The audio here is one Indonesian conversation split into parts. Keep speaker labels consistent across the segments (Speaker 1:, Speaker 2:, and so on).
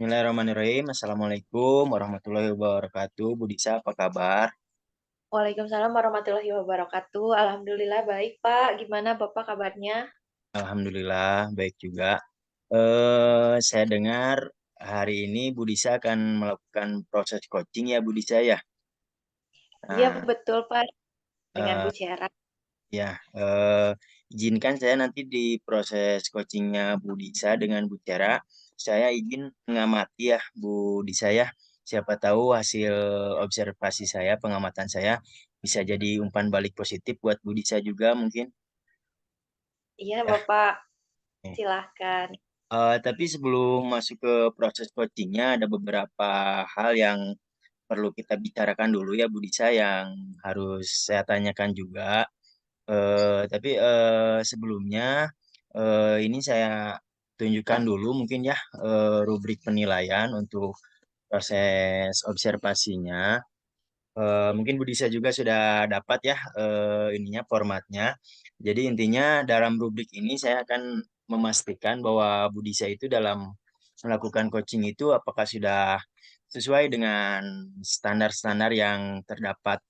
Speaker 1: Bismillahirrahmanirrahim. Assalamualaikum warahmatullahi wabarakatuh. Budisa, apa kabar?
Speaker 2: Waalaikumsalam warahmatullahi wabarakatuh. Alhamdulillah baik, Pak. Gimana Bapak kabarnya?
Speaker 1: Alhamdulillah, baik juga. Saya dengar hari ini Budisa akan melakukan proses coaching ya, Budisa ya.
Speaker 2: Iya,
Speaker 1: Nah,
Speaker 2: betul, Pak. Dengan Bu
Speaker 1: eh,
Speaker 2: Cera.
Speaker 1: ya, izinkan saya nanti di proses coachingnya Budisa dengan Bu Tiara, saya izin mengamati ya, Bu Disa ya. Siapa tahu hasil observasi saya, pengamatan saya bisa jadi umpan balik positif buat Bu Disa juga mungkin.
Speaker 2: Iya,
Speaker 1: Ya.
Speaker 2: Bapak.
Speaker 1: Oke.
Speaker 2: Silahkan.
Speaker 1: Tapi sebelum masuk ke proses coachingnya ada beberapa hal yang perlu kita bicarakan dulu ya Bu Disa yang harus saya tanyakan juga. Tapi sebelumnya ini saya tunjukkan dulu mungkin ya rubrik penilaian untuk proses observasinya. Mungkin Budisa juga sudah dapat ya ininya formatnya. Jadi intinya dalam rubrik ini saya akan memastikan bahwa Budisa itu dalam melakukan coaching itu apakah sudah sesuai dengan standar-standar yang terdapat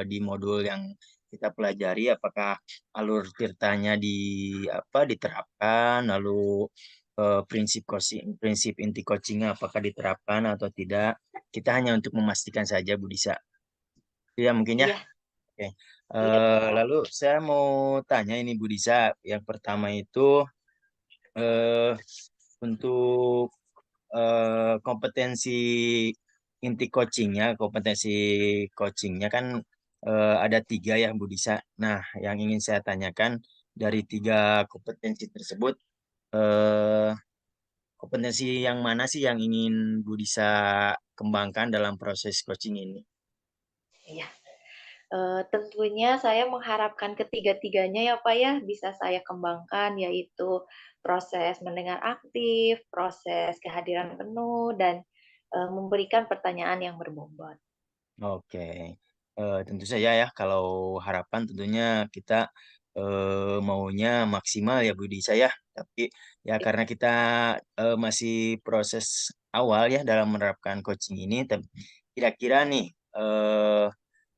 Speaker 1: di modul yang kita pelajari, apakah alur tirtanya diterapkan, lalu prinsip inti coachingnya apakah diterapkan atau tidak. Kita hanya untuk memastikan saja Budisa. Iya mungkin ya.
Speaker 2: Iya,
Speaker 1: Oke.
Speaker 2: iya, Bapak.
Speaker 1: Lalu saya mau tanya ini Bu Disa. Yang pertama itu eh, untuk kompetensi inti kompetensi coachingnya kan ada tiga ya Bu Disa. Nah, yang ingin saya tanyakan dari tiga kompetensi tersebut, eh, kompetensi yang mana sih yang ingin Bu Disa kembangkan dalam proses coaching ini?
Speaker 2: Iya. Tentunya saya mengharapkan ketiga-tiganya ya, Pak, ya, bisa saya kembangkan, yaitu proses mendengar aktif, proses kehadiran penuh, dan memberikan pertanyaan yang berbobot.
Speaker 1: Oke, tentu saja ya kalau harapan tentunya kita maunya maksimal ya Budi saya. Tapi ya karena kita masih proses awal ya dalam menerapkan coaching ini, kira-kira nih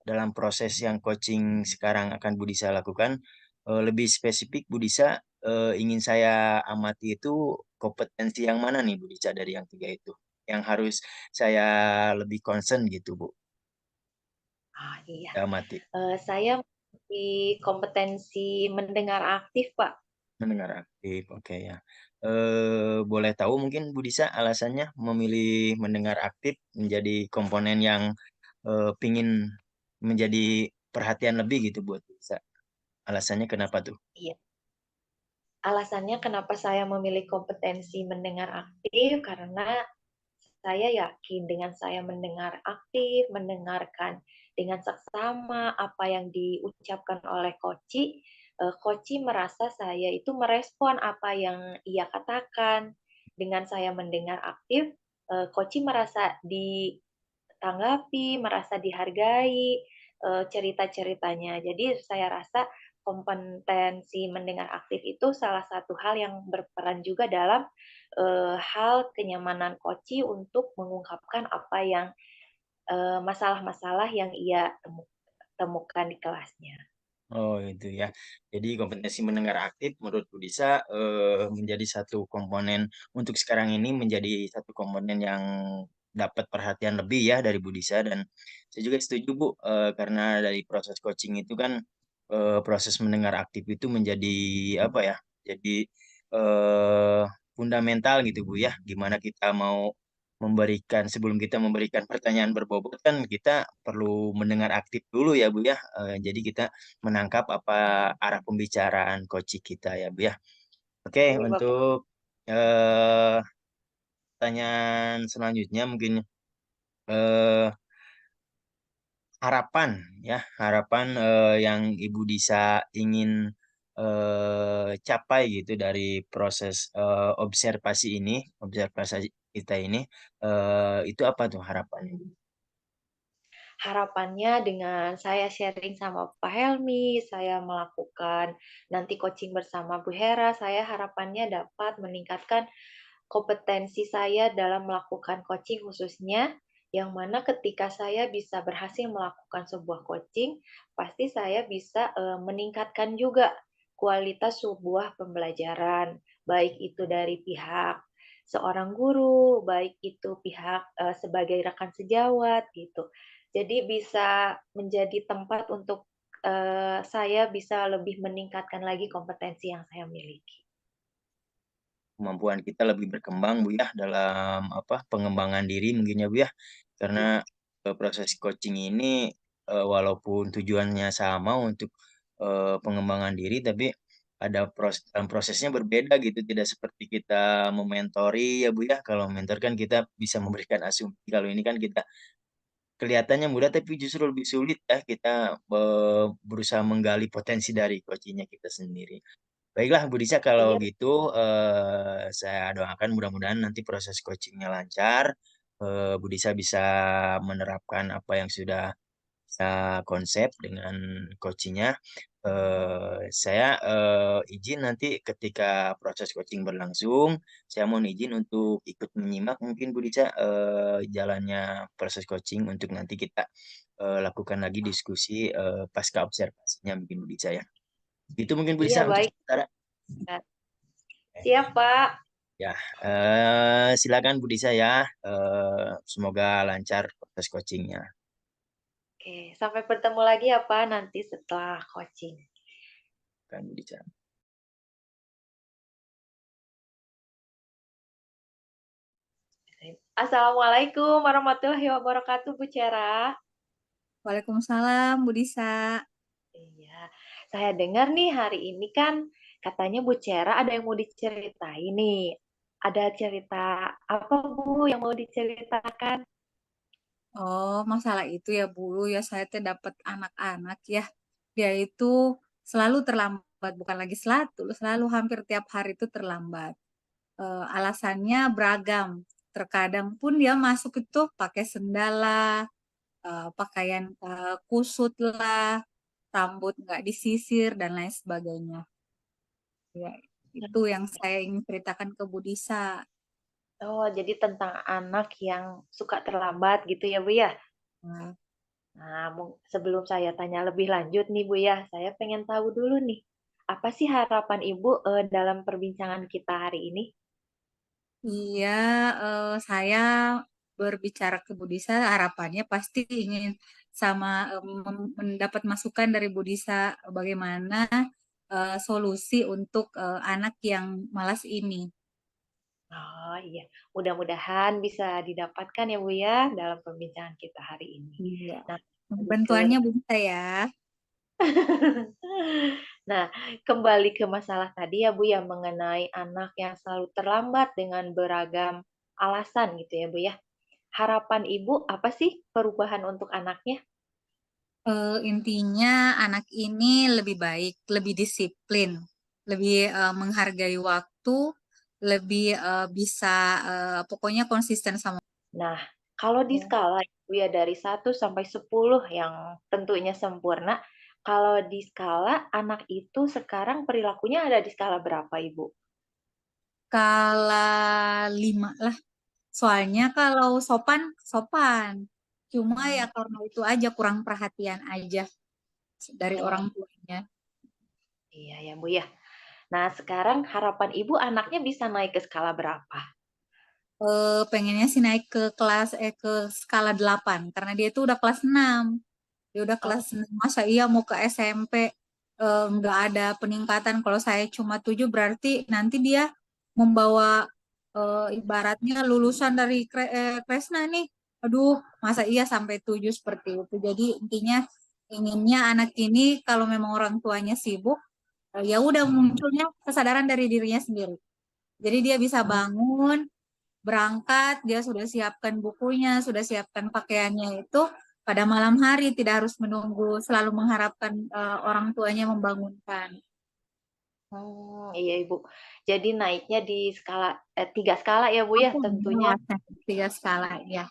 Speaker 1: dalam proses yang coaching sekarang akan Budi saya lakukan lebih spesifik Budi saya ingin saya amati itu kompetensi yang mana nih Budi saya dari yang tiga itu yang harus saya lebih concern gitu Bu.
Speaker 2: Ah, iya.
Speaker 1: Ya, mati.
Speaker 2: Saya di kompetensi mendengar aktif, Pak.
Speaker 1: Mendengar aktif, oke ya. Boleh tahu mungkin Bu Disa alasannya memilih mendengar aktif menjadi komponen yang pingin menjadi perhatian lebih gitu buat Bu Disa. Alasannya kenapa tuh?
Speaker 2: Iya. Alasannya kenapa saya memilih kompetensi mendengar aktif, karena saya yakin dengan saya mendengar aktif, mendengarkan dengan seksama apa yang diucapkan oleh koci, koci merasa saya itu merespon apa yang ia katakan. Dengan saya mendengar aktif, koci merasa ditanggapi, merasa dihargai, cerita-ceritanya. Jadi saya rasa kompetensi mendengar aktif itu salah satu hal yang berperan juga dalam hal kenyamanan koci untuk mengungkapkan apa yang masalah-masalah yang ia temukan di kelasnya.
Speaker 1: Oh itu ya. Jadi kompetensi mendengar aktif menurut Bu Disa menjadi satu komponen untuk sekarang ini menjadi satu komponen yang dapat perhatian lebih ya dari Bu Disa dan saya juga setuju Bu karena dari proses coaching itu kan proses mendengar aktif itu menjadi apa ya? Jadi eh, fundamental gitu Bu ya. Gimana kita mau memberikan sebelum kita memberikan pertanyaan berbobot kan kita perlu mendengar aktif dulu ya Bu ya. Jadi kita menangkap apa arah pembicaraan coach kita ya Bu ya. Oke,
Speaker 2: Betul, Bapak.
Speaker 1: untuk pertanyaan selanjutnya mungkin eh, harapan ya, harapan yang Ibu Disa ingin capai gitu dari proses observasi kita ini itu apa tuh harapannya?
Speaker 2: Harapannya dengan saya sharing sama Pak Helmi, saya melakukan nanti coaching bersama Bu Hera, saya harapannya dapat meningkatkan kompetensi saya dalam melakukan coaching khususnya, yang mana ketika saya bisa berhasil melakukan sebuah coaching, pasti saya bisa meningkatkan juga kualitas sebuah pembelajaran, baik itu dari pihak seorang guru, baik itu pihak sebagai rekan sejawat gitu. Jadi bisa menjadi tempat untuk saya bisa lebih meningkatkan lagi kompetensi yang saya miliki.
Speaker 1: Kemampuan kita lebih berkembang Bu ya dalam apa pengembangan diri mungkin ya Bu ya. Karena proses coaching ini walaupun tujuannya sama untuk pengembangan diri tapi ada dalam prosesnya berbeda gitu tidak seperti kita mementori ya Bu ya. Kalau mentor kan kita bisa memberikan asumsi kalau ini kan kita kelihatannya mudah tapi justru lebih sulit ya kita berusaha menggali potensi dari coachingnya kita sendiri. Baiklah Bu Disa kalau
Speaker 2: Iya,
Speaker 1: gitu saya doakan mudah-mudahan nanti proses coachingnya lancar. Bu Disa bisa menerapkan apa yang sudah saya konsep dengan coachingnya. Saya izin nanti ketika proses coaching berlangsung, saya mohon izin untuk ikut menyimak mungkin Bu Disa jalannya proses coaching untuk nanti kita lakukan lagi diskusi pasca observasinya mungkin Bu Disa ya. Itu mungkin Bu
Speaker 2: iya
Speaker 1: Disa untuk
Speaker 2: baik,
Speaker 1: sementara.
Speaker 2: Kak. Siap, Pak.
Speaker 1: Ya, silakan Bu Disa ya. Semoga lancar proses coachingnya.
Speaker 2: Oke, sampai bertemu lagi ya, Pak, nanti setelah coaching.
Speaker 1: Kan Bu Disa.
Speaker 2: Assalamualaikum warahmatullahi wabarakatuh, Bu Cera.
Speaker 3: Waalaikumsalam, Bu Disa.
Speaker 2: Iya, saya dengar nih hari ini kan katanya Bu Cera ada yang mau diceritain nih. Ada cerita apa, Bu, yang mau diceritakan?
Speaker 3: Oh, masalah itu ya, Bu. Ya, saya tuh dapat anak-anak ya. Dia itu selalu terlambat, bukan lagi selalu hampir tiap hari itu terlambat. Alasannya beragam. Terkadang pun dia masuk itu pakai sendal lah, pakaian kusut lah, rambut nggak disisir, dan lain sebagainya. Ya, itu yang saya ingin ceritakan ke Bu Disa.
Speaker 2: Oh, jadi tentang anak yang suka terlambat gitu ya, Bu ya?
Speaker 3: Nah,
Speaker 2: Nah, sebelum saya tanya lebih lanjut nih, Bu ya, saya pengen tahu dulu nih, apa sih harapan Ibu dalam perbincangan kita hari ini?
Speaker 3: iya, saya berbicara ke Budisa, harapannya pasti ingin sama mendapat masukan dari Budisa bagaimana solusi untuk anak yang malas ini.
Speaker 2: Oh iya, mudah-mudahan bisa didapatkan ya Bu ya dalam perbincangan kita hari ini.
Speaker 3: Iya.
Speaker 2: Nah,
Speaker 3: Bantuannya Budisa ya.
Speaker 2: nah, kembali ke masalah tadi ya Bu ya mengenai anak yang selalu terlambat dengan beragam alasan gitu ya Bu ya. Harapan Ibu apa sih perubahan untuk anaknya?
Speaker 3: Intinya anak ini lebih baik, lebih disiplin, lebih menghargai waktu, lebih bisa pokoknya konsisten sama.
Speaker 2: Nah, kalau di skala Ibu ya dari 1 sampai 10 yang tentunya sempurna, kalau di skala anak itu sekarang perilakunya ada di skala berapa Ibu?
Speaker 3: Skala 5 lah. Soalnya kalau sopan, sopan. Cuma ya
Speaker 2: Hmm,
Speaker 3: karena itu aja kurang perhatian aja dari
Speaker 2: oh
Speaker 3: orang tuanya.
Speaker 2: iya ya Bu ya. Nah, sekarang harapan Ibu anaknya bisa naik ke skala berapa?
Speaker 3: Pengennya sih naik ke ke skala 8 karena dia itu udah kelas 6. Dia udah
Speaker 2: Oh,
Speaker 3: kelas 6. Masa iya mau ke SMP nggak ada peningkatan. Kalau saya cuma 7 berarti nanti dia membawa ibaratnya lulusan dari Kresna nih. Aduh, masa iya sampai 7 seperti itu. Jadi intinya inginnya anak ini kalau memang orang tuanya sibuk, ya udah munculnya kesadaran dari dirinya sendiri. Jadi dia bisa bangun, berangkat, dia sudah siapkan bukunya, sudah siapkan pakaiannya itu pada malam hari, tidak harus menunggu, selalu mengharapkan orang tuanya membangunkan.
Speaker 2: iya Ibu. Jadi naiknya di skala 3 skala ya Bu ya.
Speaker 3: Aku
Speaker 2: Tentunya
Speaker 3: menguasai 3 skala ya.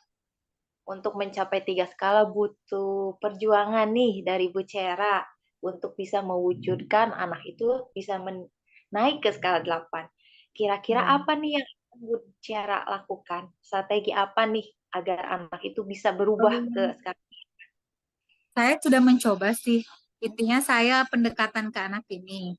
Speaker 2: untuk mencapai 3 skala butuh perjuangan nih dari Bu Cera untuk bisa mewujudkan anak itu bisa naik ke skala 8. Kira-kira
Speaker 3: Ya.
Speaker 2: apa nih yang Bu Ciara lakukan? Strategi apa nih agar anak itu bisa berubah ke sekarang?
Speaker 3: Saya sudah mencoba sih. Intinya saya pendekatan ke anak ini.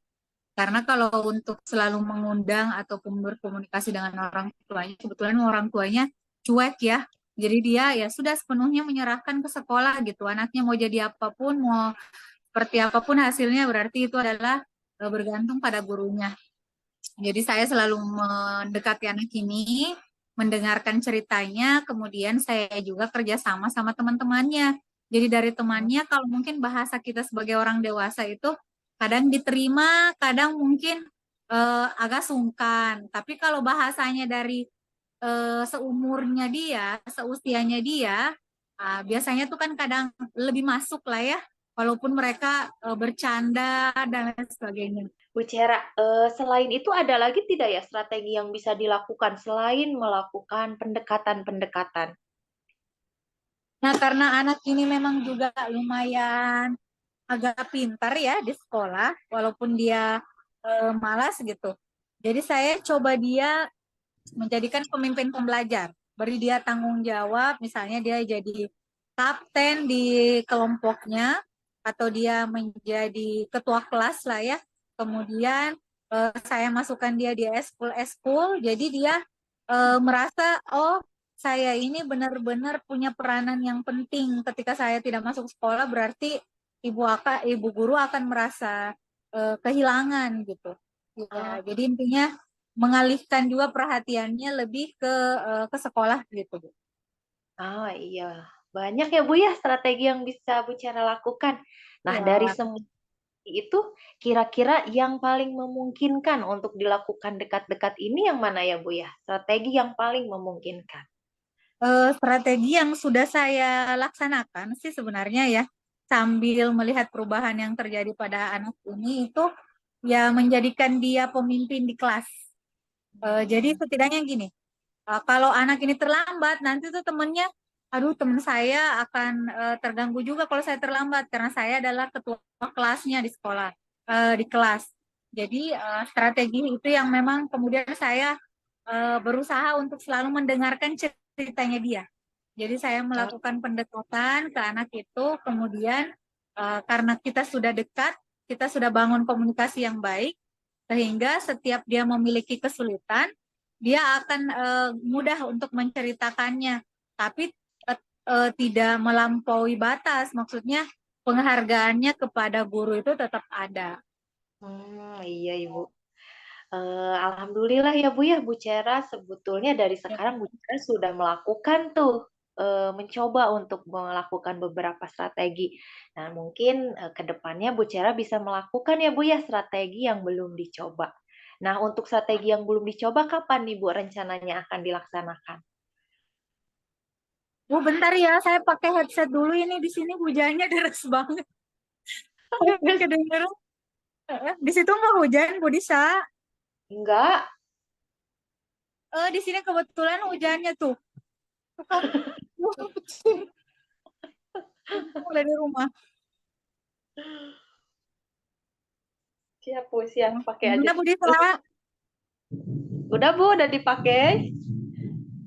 Speaker 3: Karena kalau untuk selalu mengundang ataupun berkomunikasi dengan orang tuanya, kebetulan orang tuanya cuek ya. Jadi dia ya sudah sepenuhnya menyerahkan ke sekolah gitu. Anaknya mau jadi apapun, mau seperti apapun hasilnya berarti itu adalah bergantung pada gurunya. Jadi saya selalu mendekati anak ini, mendengarkan ceritanya, kemudian saya juga kerjasama sama teman-temannya. Jadi dari temannya, kalau mungkin bahasa kita sebagai orang dewasa itu kadang diterima, kadang mungkin agak sungkan. Tapi kalau bahasanya dari seumurnya dia, seusianya dia, biasanya tuh kan kadang lebih masuk lah ya, walaupun mereka bercanda dan lain sebagainya.
Speaker 2: Bu Ciara, selain itu ada lagi tidak ya strategi yang bisa dilakukan selain melakukan pendekatan-pendekatan?
Speaker 3: Nah, karena anak ini memang juga lumayan agak pintar ya di sekolah, walaupun dia malas gitu. Jadi saya coba dia menjadikan pemimpin pembelajar, beri dia tanggung jawab, misalnya dia jadi kapten di kelompoknya, atau dia menjadi ketua kelas lah ya. Kemudian saya masukkan dia di eskul, jadi dia merasa, oh saya ini benar-benar punya peranan yang penting. Ketika saya tidak masuk sekolah, berarti ibu guru akan merasa kehilangan gitu. Ya, jadi intinya mengalihkan juga perhatiannya lebih ke sekolah gitu, Bu.
Speaker 2: Ah iya, banyak ya Bu ya strategi yang bisa Bu Ciara lakukan. Nah, dari
Speaker 3: Ya,
Speaker 2: semua itu kira-kira yang paling memungkinkan untuk dilakukan dekat-dekat ini yang mana ya Bu ya? Strategi yang paling memungkinkan.
Speaker 3: strategi yang sudah saya laksanakan sih sebenarnya ya, sambil melihat perubahan yang terjadi pada anak ini itu ya menjadikan dia pemimpin di kelas. Jadi setidaknya gini, kalau anak ini terlambat, nanti tuh temennya, aduh temen saya akan terganggu juga kalau saya terlambat karena saya adalah ketua kelasnya di sekolah, di kelas. Jadi strategi itu yang memang kemudian saya berusaha untuk selalu mendengarkan ceritanya dia. Jadi saya
Speaker 2: Oh,
Speaker 3: melakukan pendekatan ke anak itu, kemudian karena kita sudah dekat, kita sudah bangun komunikasi yang baik, sehingga setiap dia memiliki kesulitan, dia akan mudah untuk menceritakannya, tapi tidak melampaui batas. Maksudnya penghargaannya kepada guru itu tetap ada.
Speaker 2: iya Ibu. Alhamdulillah ya Bu ya, Bu Cera sebetulnya dari
Speaker 3: Ya.
Speaker 2: sekarang Bu Cera sudah melakukan tuh, mencoba untuk melakukan beberapa strategi. Nah mungkin ke depannya Bu Cera bisa melakukan ya Bu ya strategi yang belum dicoba. Nah untuk strategi yang belum dicoba kapan nih Bu rencananya akan dilaksanakan?
Speaker 3: Bu, bentar ya, saya pakai headset dulu ini di sini hujannya deras banget. Nggak kedengeran. Di situ nggak hujan, Bu Disa.
Speaker 2: Enggak,
Speaker 3: Di sini kebetulan hujannya tuh. Tuh kan, udah di rumah.
Speaker 2: siap Bu, siap pakai aja.
Speaker 3: Gimana Bu Disa?
Speaker 2: Udah Bu, udah dipakai.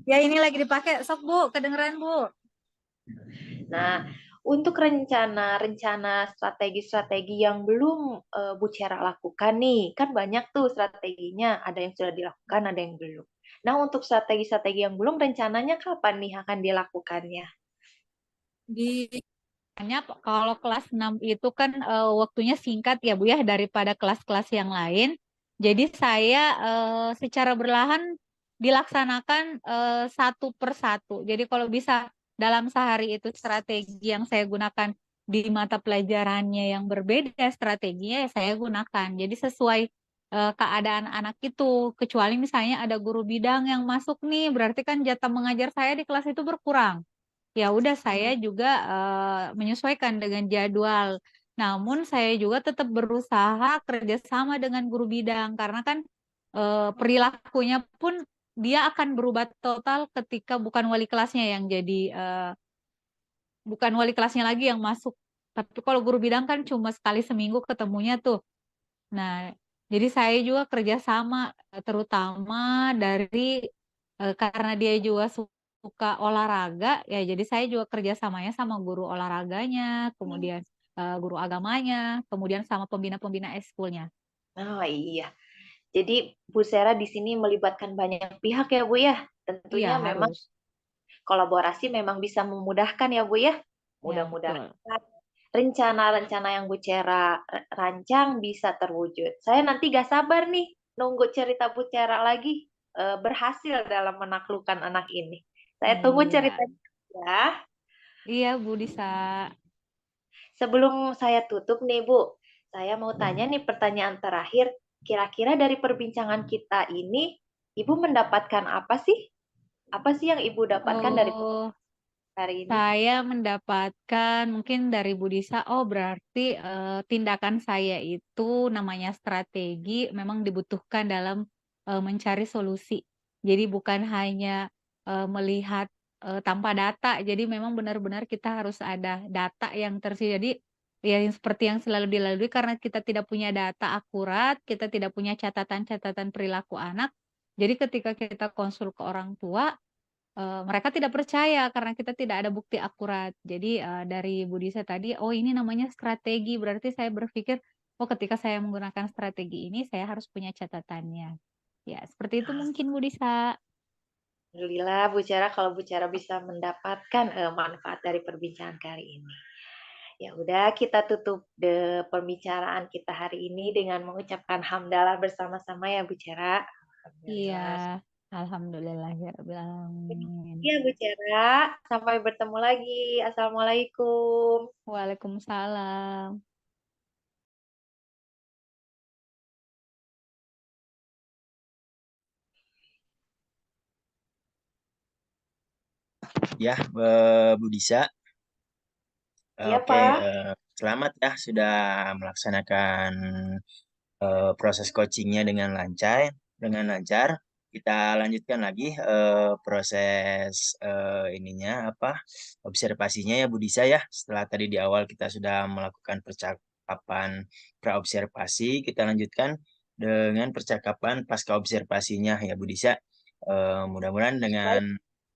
Speaker 3: Ya ini lagi dipakai. Sok Bu, kedengeran Bu.
Speaker 2: Nah, untuk rencana strategi-strategi yang belum Bu Cera lakukan nih, kan banyak tuh strateginya, ada yang sudah dilakukan, ada yang belum. Nah, untuk strategi-strategi yang belum, rencananya kapan nih akan dilakukannya?
Speaker 3: Di Hanya kalau kelas 6 itu kan waktunya singkat ya Bu ya daripada kelas-kelas yang lain. Jadi saya secara berlahan dilaksanakan satu per satu. Jadi kalau bisa dalam sehari itu strategi yang saya gunakan di mata pelajarannya yang berbeda strateginya ya saya gunakan. Jadi sesuai keadaan anak itu. Kecuali misalnya ada guru bidang yang masuk nih, berarti kan jatah mengajar saya di kelas itu berkurang. Ya udah saya juga menyesuaikan dengan jadwal. Namun saya juga tetap berusaha kerjasama dengan guru bidang karena kan perilakunya pun dia akan berubah total ketika bukan wali kelasnya yang jadi bukan wali kelasnya lagi yang masuk. Tapi kalau guru bidang kan cuma sekali seminggu ketemunya tuh. Nah, jadi saya juga kerjasama terutama dari karena dia juga suka olahraga, ya jadi saya juga kerjasamanya sama guru olahraganya,
Speaker 2: Hmm.
Speaker 3: kemudian, guru agamanya, kemudian sama pembina-pembina ekskulnya.
Speaker 2: Oh iya. Jadi Bu Sera di sini melibatkan banyak pihak ya Bu ya.
Speaker 3: Iya
Speaker 2: Tentunya memang
Speaker 3: harus,
Speaker 2: kolaborasi memang bisa memudahkan ya Bu ya.
Speaker 3: ya
Speaker 2: Mudah-mudahan
Speaker 3: betul.
Speaker 2: rencana-rencana yang Bu Cera rancang bisa terwujud. Saya nanti gak sabar nih nunggu cerita Bu Cera lagi berhasil dalam menaklukkan anak ini. Saya tunggu
Speaker 3: Iya,
Speaker 2: ceritanya ya.
Speaker 3: iya Bu Disa.
Speaker 2: Sebelum saya tutup nih Bu, saya mau tanya nih pertanyaan terakhir. Kira-kira dari perbincangan kita ini, Ibu mendapatkan apa sih? Apa sih yang Ibu dapatkan dari
Speaker 3: Oh,
Speaker 2: hari ini?
Speaker 3: saya mendapatkan mungkin dari Bu Disa, oh berarti, tindakan saya itu namanya strategi memang dibutuhkan dalam, mencari solusi. Jadi bukan hanya, melihat, tanpa data, jadi memang benar-benar kita harus ada data yang tersedia. Jadi, ya yang seperti yang selalu dilalui karena kita tidak punya data akurat, kita tidak punya catatan-catatan perilaku anak, jadi ketika kita konsul ke orang tua, mereka tidak percaya karena kita tidak ada bukti akurat. Jadi, dari Bu Disa tadi, oh ini namanya strategi, berarti saya berpikir, oh ketika saya menggunakan strategi ini saya harus punya catatannya. Ya seperti itu mungkin Bu Disa.
Speaker 2: Alhamdulillah Bu Cara kalau Bu Cara bisa mendapatkan manfaat dari perbincangan kali ini. Ya udah kita tutup pembicaraan kita hari ini dengan mengucapkan hamdalah bersama-sama ya Bu Cara.
Speaker 3: Iya,
Speaker 2: Alhamdulillah.
Speaker 3: alhamdulillahirabbil alamin.
Speaker 2: Iya Bu Cara, sampai bertemu lagi. Assalamualaikum.
Speaker 3: Waalaikumsalam.
Speaker 1: Ya, Bu Disa.
Speaker 2: Iya
Speaker 1: Oke,
Speaker 2: Pak.
Speaker 1: selamat ya sudah melaksanakan proses coachingnya dengan lancar. Dengan lancar, kita lanjutkan lagi proses ininya apa observasinya ya Bu Disa ya. Setelah tadi di awal kita sudah melakukan percakapan praobservasi, kita lanjutkan dengan percakapan pasca observasinya ya Bu Disa. Mudah-mudahan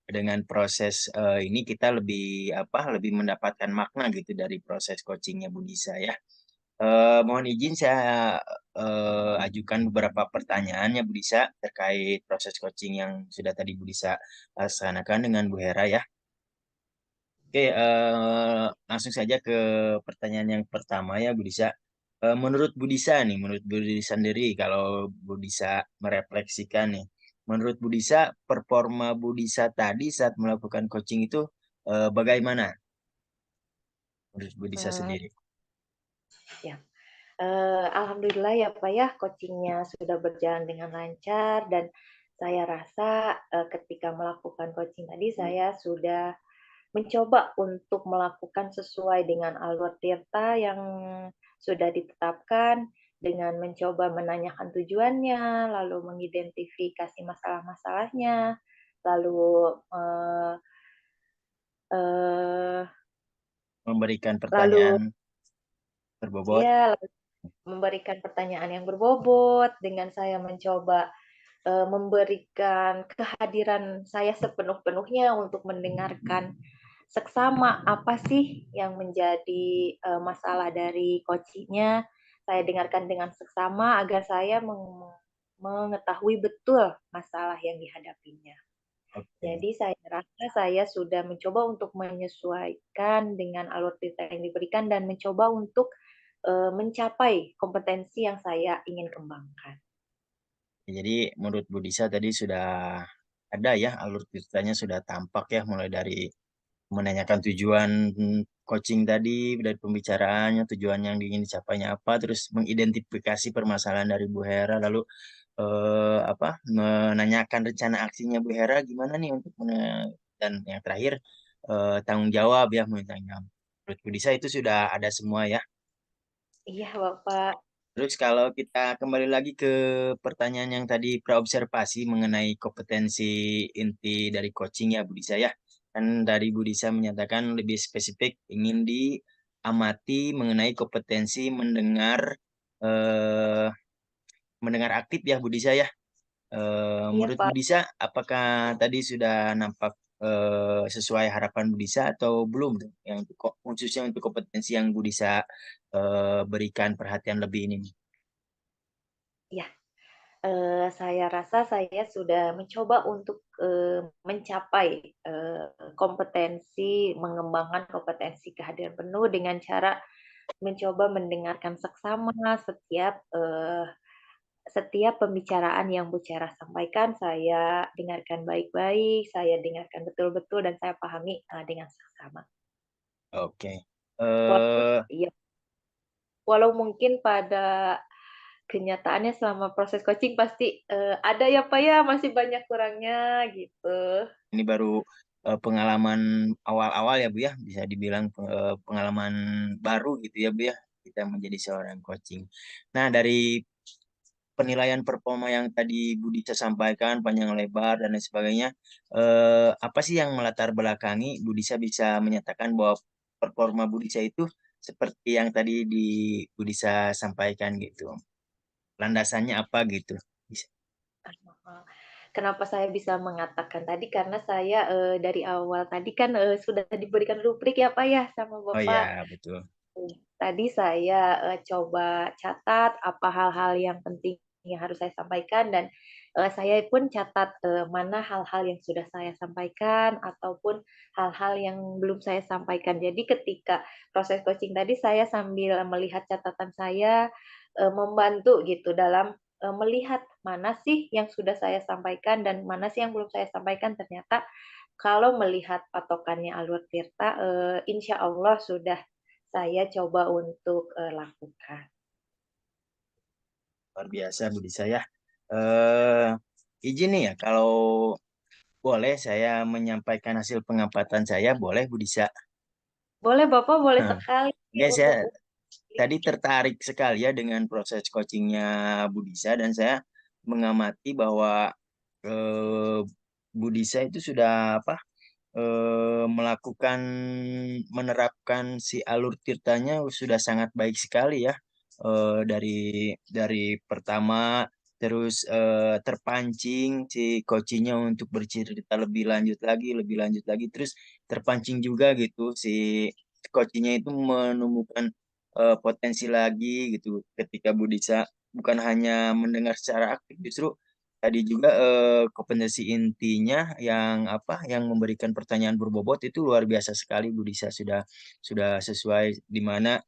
Speaker 1: dengan proses ini kita lebih apa lebih mendapatkan makna gitu dari proses coachingnya Bu Disa ya. Mohon izin saya ajukan beberapa pertanyaan ya Bu Disa terkait proses coaching yang sudah tadi Bu Disa laksanakan dengan Bu Hera ya. Oke, langsung saja ke pertanyaan yang pertama ya Bu Disa. Menurut Bu Disa nih, menurut Bu Disa sendiri, kalau Bu Disa merefleksikan nih, menurut Bu Disa, performa Bu Disa tadi saat melakukan coaching itu bagaimana? Menurut Bu Disa
Speaker 2: Eh,
Speaker 1: sendiri.
Speaker 2: ya. Alhamdulillah ya Pak ya, coachingnya sudah berjalan dengan lancar dan saya rasa ketika melakukan coaching tadi saya sudah mencoba untuk melakukan sesuai dengan alur tirta yang sudah ditetapkan dengan mencoba menanyakan tujuannya, lalu mengidentifikasi masalah-masalahnya, lalu eh, eh,
Speaker 1: Memberikan
Speaker 2: lalu
Speaker 1: pertanyaan berbobot.
Speaker 2: ya memberikan pertanyaan yang berbobot dengan saya mencoba memberikan kehadiran saya sepenuh-penuhnya untuk mendengarkan seksama apa sih yang menjadi masalah dari coachingnya. Saya dengarkan dengan seksama agar saya mengetahui betul masalah yang dihadapinya.
Speaker 1: Oke.
Speaker 2: Jadi saya rasa saya sudah mencoba untuk menyesuaikan dengan alur cerita yang diberikan dan mencoba untuk mencapai kompetensi yang saya ingin kembangkan.
Speaker 1: Jadi menurut Bu Disa tadi sudah ada ya alur ceritanya sudah tampak ya mulai dari menanyakan tujuan coaching tadi dari pembicaraannya tujuan yang ingin dicapainya apa terus mengidentifikasi permasalahan dari Bu Hera lalu apa menanyakan rencana aksinya Bu Hera gimana nih untuk dan yang terakhir tanggung jawab ya tanggung jawab. Menurut Bu Disa itu sudah ada semua ya.
Speaker 2: Iya, Bapak.
Speaker 1: Terus kalau kita kembali lagi ke pertanyaan yang tadi praobservasi mengenai kompetensi inti dari coaching ya Bu Disa ya. Kan dari Bu Disa menyatakan lebih spesifik ingin diamati mengenai kompetensi mendengar mendengar aktif ya Bu Disa ya.
Speaker 2: Iya,
Speaker 1: Menurut
Speaker 2: Pak.
Speaker 1: Budisa, apakah tadi sudah nampak sesuai harapan Budisa atau belum tuh? Yang khususnya untuk kompetensi yang Budisa berikan perhatian lebih ini.
Speaker 2: Ya, saya rasa saya sudah mencoba untuk mencapai kompetensi, mengembangkan kompetensi kehadiran penuh dengan cara mencoba mendengarkan seksama setiap pembicaraan yang Bu Cara sampaikan, saya dengarkan baik-baik, saya dengarkan betul-betul, dan saya pahami dengan seksama.
Speaker 1: Oke.
Speaker 2: Walaupun,
Speaker 1: Eh,
Speaker 2: ya, walau mungkin pada kenyataannya selama proses coaching pasti ada ya Pak ya, masih banyak kurangnya gitu.
Speaker 1: ini baru pengalaman awal-awal ya Bu ya, bisa dibilang pengalaman baru gitu ya Bu ya, kita menjadi seorang coaching. Nah, dari penilaian performa yang tadi Bu Disa sampaikan panjang lebar dan lain sebagainya, apa sih yang melatar belakangi Bu Disa bisa menyatakan bahwa performa Bu Disa itu seperti yang tadi Bu Disa sampaikan gitu. Landasannya apa gitu? Bisa.
Speaker 2: Kenapa saya bisa mengatakan tadi, karena saya dari awal tadi kan sudah diberikan rubrik ya Pak ya sama
Speaker 1: Oh
Speaker 2: Bapak.
Speaker 1: ya, betul.
Speaker 2: Tadi saya coba catat apa hal-hal yang penting yang harus saya sampaikan, dan saya pun catat mana hal-hal yang sudah saya sampaikan ataupun hal-hal yang belum saya sampaikan. Jadi ketika proses coaching tadi saya sambil melihat catatan saya, membantu gitu dalam melihat mana sih yang sudah saya sampaikan dan mana sih yang belum saya sampaikan. Ternyata kalau melihat patokannya Alur Tirta, insya Allah sudah saya coba untuk lakukan.
Speaker 1: Luar biasa Bu Disa ya. Eh, izin nih ya, kalau boleh saya menyampaikan hasil pengamatan saya, boleh Bu Disa?
Speaker 2: Boleh Bapak, boleh
Speaker 1: Nah,
Speaker 2: sekali
Speaker 1: guys
Speaker 2: untuk
Speaker 1: ya, tadi tertarik sekali ya dengan proses coachingnya Budisa dan saya mengamati bahwa eh, Budisa itu sudah apa melakukan menerapkan si alur tirtanya sudah sangat baik sekali ya. Dari pertama terus terpancing si coachingnya untuk bercerita lebih lanjut lagi terus terpancing juga gitu si coachingnya itu menemukan potensi lagi gitu ketika Budisa bukan hanya mendengar secara aktif, justru tadi juga kompetensi intinya yang apa yang memberikan pertanyaan berbobot itu luar biasa sekali Bu Disa sudah sesuai di mana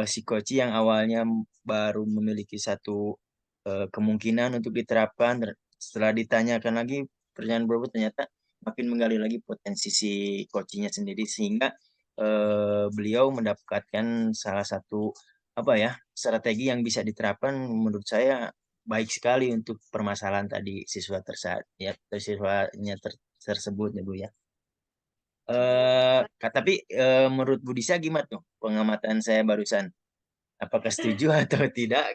Speaker 1: si Koci yang awalnya baru memiliki satu kemungkinan untuk diterapkan setelah ditanyakan lagi pertanyaan berbobot ternyata makin menggali lagi potensi si coachingnya sendiri sehingga beliau mendapatkan salah satu apa ya strategi yang bisa diterapkan menurut saya baik sekali untuk permasalahan tadi siswanya tersebut ya Bu ya. Tapi menurut Bu Disa gimana tuh pengamatan saya barusan? Apakah setuju atau tidak?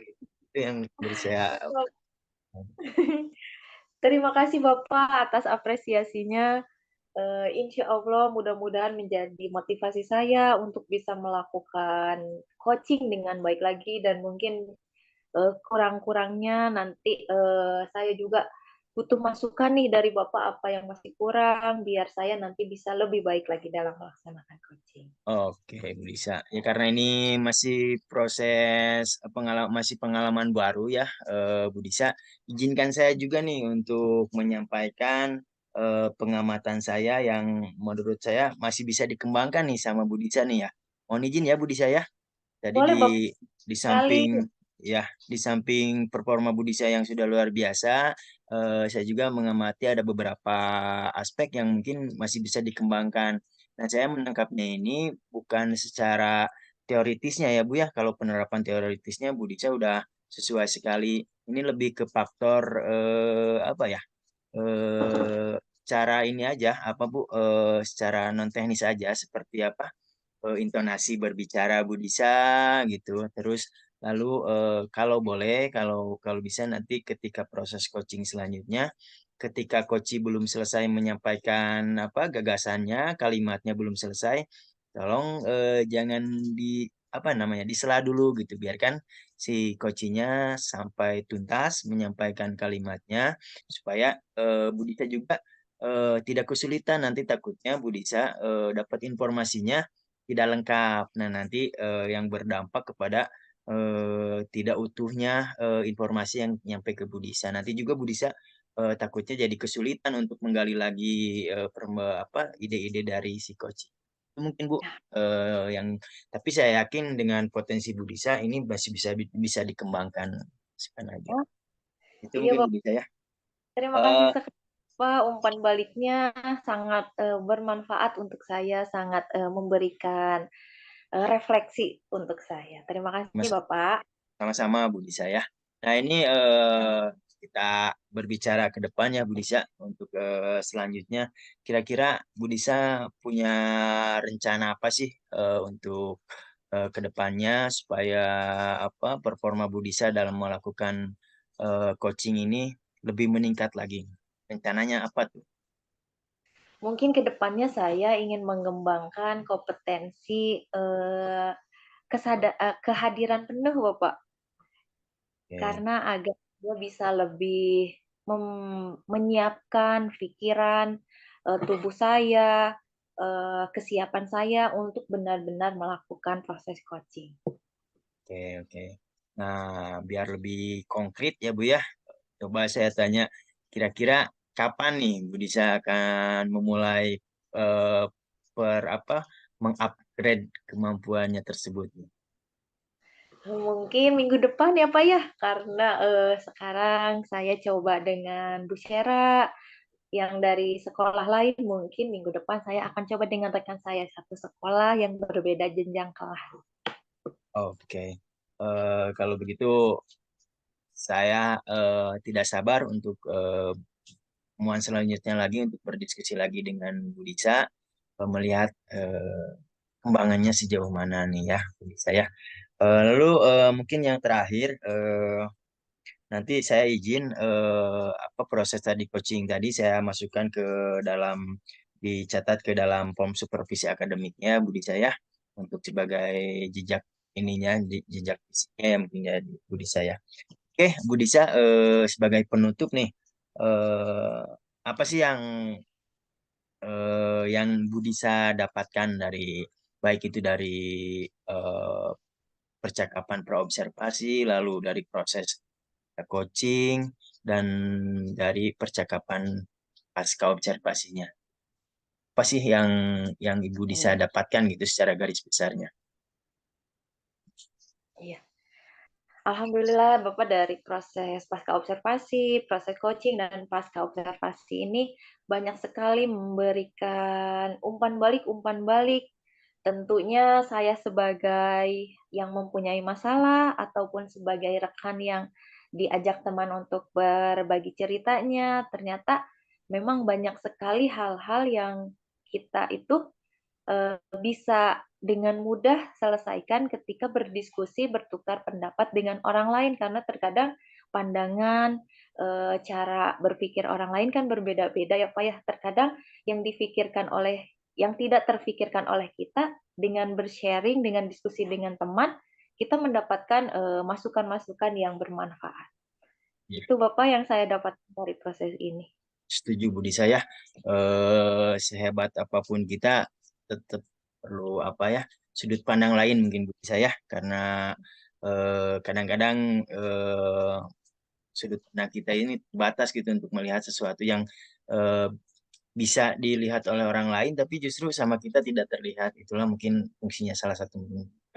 Speaker 1: Itu yang menurut saya.
Speaker 2: Terima kasih Bapak atas apresiasinya. Insya Allah mudah-mudahan menjadi motivasi saya untuk bisa melakukan coaching dengan baik lagi, dan mungkin kurang-kurangnya nanti saya juga butuh masukan nih dari Bapak apa yang masih kurang biar saya nanti bisa lebih baik lagi dalam melaksanakan coaching.
Speaker 1: Oke, bisa. Ya karena ini masih proses masih pengalaman baru ya, Bu Disa. Izinkan saya juga nih untuk menyampaikan pengamatan saya yang menurut saya masih bisa dikembangkan nih sama Bu Disa nih ya. Mohon izin ya Bu Disa ya. Tadi
Speaker 2: Boleh Bapak
Speaker 1: di
Speaker 2: sekali.
Speaker 1: samping ya di samping performa Budi saya yang sudah luar biasa, saya juga mengamati ada beberapa aspek yang mungkin masih bisa dikembangkan. Nah, saya menangkapnya ini bukan secara teoritisnya ya Bu ya. Kalau penerapan teoritisnya Budi saya udah sesuai sekali. Ini lebih ke faktor apa ya? Eh, cara ini aja apa Bu? Secara non teknis aja seperti apa? Intonasi berbicara Budisa gitu. Terus lalu kalau boleh kalau kalau bisa nanti ketika proses coaching selanjutnya ketika coach belum selesai menyampaikan apa gagasannya, kalimatnya belum selesai, tolong jangan apa namanya, disela dulu gitu, biarkan si coachingnya sampai tuntas menyampaikan kalimatnya supaya Bu Disa juga tidak kesulitan, nanti takutnya Bu Disa dapat informasinya tidak lengkap. Nah, nanti yang berdampak kepada tidak utuhnya informasi yang nyampe ke Bu Disa. Nanti juga Bu Disa takutnya jadi kesulitan untuk menggali lagi apa ide-ide dari si coach. Itu mungkin Bu yang, tapi saya yakin dengan potensi Bu Disa ini masih bisa dikembangkan sebenarnya.
Speaker 2: Oh,
Speaker 1: Itu
Speaker 2: iya
Speaker 1: mungkin Bu
Speaker 2: Bapak.
Speaker 1: Disa ya.
Speaker 2: Terima kasih
Speaker 1: Eh,
Speaker 2: sekali Pak. Umpan baliknya sangat bermanfaat untuk saya, sangat memberikan refleksi untuk saya. Terima kasih
Speaker 1: Mas,
Speaker 2: Bapak.
Speaker 1: sama-sama Bu Disa ya. Nah ini kita berbicara ke depannya Bu Disa untuk selanjutnya. Kira-kira Bu Disa punya rencana apa sih untuk ke depannya supaya apa performa Bu Disa dalam melakukan coaching ini lebih meningkat lagi. Rencananya apa tuh?
Speaker 2: Mungkin ke depannya saya ingin mengembangkan kompetensi kehadiran penuh Bapak,
Speaker 1: Oke,
Speaker 2: karena agar dia bisa lebih menyiapkan pikiran, tubuh saya, kesiapan saya untuk benar-benar melakukan proses coaching.
Speaker 1: oke, oke. Nah, biar lebih konkret ya Bu ya, coba saya tanya, kira-kira kapan nih Bu Disa akan memulai eh, apa mengupgrade kemampuannya tersebut?
Speaker 2: Mungkin minggu depan ya Pak ya, karena sekarang saya coba dengan Bu Syera yang dari sekolah lain, mungkin minggu depan saya akan coba dengan rekan saya satu sekolah yang berbeda jenjang kelas.
Speaker 1: Oke, kalau begitu saya tidak sabar untuk pertemuan selanjutnya lagi untuk berdiskusi lagi dengan Bu Disa, melihat kembangannya sejauh mana nih ya Bu Disa ya. Lalu mungkin yang terakhir, nanti saya izin apa proses tadi coaching tadi saya masukkan ke dalam, dicatat ke dalam form supervisi akademiknya Budi saya untuk sebagai jejak ininya, jejak fisiknya yang mungkin ya Budi saya. Oke, Budi saya sebagai penutup nih, eh, apa sih yang Budi saya dapatkan dari, baik itu dari eh, percakapan praobservasi, lalu dari proses coaching, dan dari percakapan pasca observasinya. Apa sih yang Ibu bisa dapatkan gitu secara garis besarnya?
Speaker 2: Iya. Alhamdulillah Bapak dari proses pasca observasi, proses coaching, dan pasca observasi ini banyak sekali memberikan umpan balik. Tentunya saya sebagai yang mempunyai masalah ataupun sebagai rekan yang diajak teman untuk berbagi ceritanya, ternyata memang banyak sekali hal-hal yang kita itu bisa dengan mudah selesaikan ketika berdiskusi, bertukar pendapat dengan orang lain, karena terkadang pandangan, cara berpikir orang lain kan berbeda-beda ya Pak ya. Terkadang yang tidak terfikirkan oleh kita, dengan bersharing, dengan diskusi dengan teman, kita mendapatkan masukan-masukan yang bermanfaat.
Speaker 1: Ya,
Speaker 2: Itu Bapak yang saya dapat dari proses ini.
Speaker 1: setuju Budi saya. Sehebat apapun kita tetap perlu apa ya, sudut pandang lain mungkin Budi saya, karena kadang-kadang sudut pandang kita ini terbatas gitu untuk melihat sesuatu yang eh, bisa dilihat oleh orang lain tapi justru sama kita tidak terlihat. Itulah mungkin fungsinya salah satu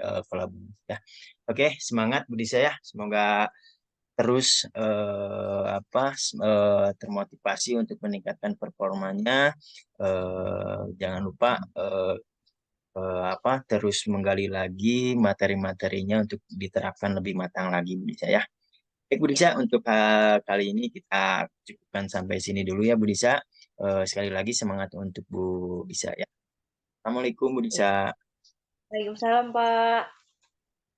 Speaker 1: kolaborasi ya. Oke, semangat Budi saya. Semoga terus termotivasi untuk meningkatkan performanya. Jangan lupa terus menggali lagi materi-materinya untuk diterapkan lebih matang lagi Budi saya. Baik Bu
Speaker 2: Ya.
Speaker 1: Disa, untuk kali ini kita cukupkan sampai sini dulu ya Bu Disa. Sekali lagi semangat untuk Bu Disa ya. Assalamualaikum Bu Disa.
Speaker 2: Waalaikumsalam Pak.